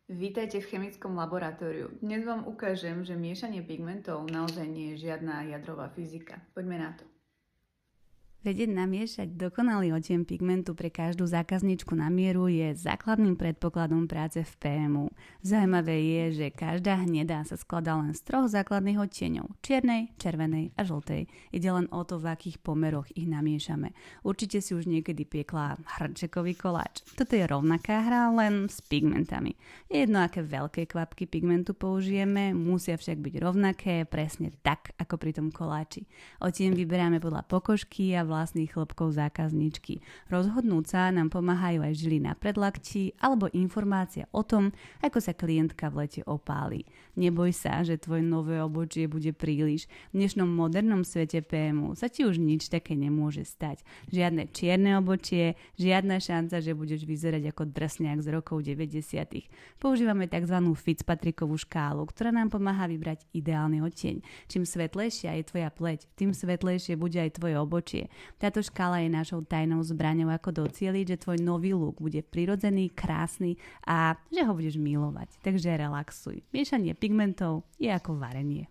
Vítajte v chemickom laboratóriu. Dnes vám ukážem, že miešanie pigmentov naozaj nie je žiadna jadrová fyzika. Poďme na to. Vedieť namiešať dokonalý odtieň pigmentu pre každú zákazničku na mieru je základným predpokladom práce v PMU. Zaujímavé je, že každá hnedá sa skladá len z 3 základných odtieňov: čiernej, červenej a žltej. Ide len o to, v akých pomeroch ich namiešame. Určite si už niekedy piekla hrnčekový koláč. Toto je rovnaká hra, len s pigmentami. Je jedno, aké veľké kvapky pigmentu použijeme, musia však byť rovnaké, presne tak, ako pri tom koláči. Odtieň vyberáme podľa pokožky a vlastných chlopkov zákazničky. Rozhodnúť sa nám pomáhajú aj žily na predlakti alebo informácia o tom, ako sa klientka v lete opáli. Neboj sa, že tvoje nové obočie bude príliš. V dnešnom modernom svete PMU sa ti už nič také nemôže stať. Žiadne čierne obočie, žiadna šanca, že budeš vyzerať ako drsňák z rokov 90. Používame tzv. Fitzpatrickovú škálu, ktorá nám pomáha vybrať ideálny odtieň. Čím svetlejšia je tvoja pleť, tým svetlejšie bude aj tvoje obočie. Táto škála je našou tajnou zbraňou, ako docieliť, že tvoj nový look bude prirodzený, krásny a že ho budeš milovať. Takže relaxuj. Miešanie pigmentov je ako varenie.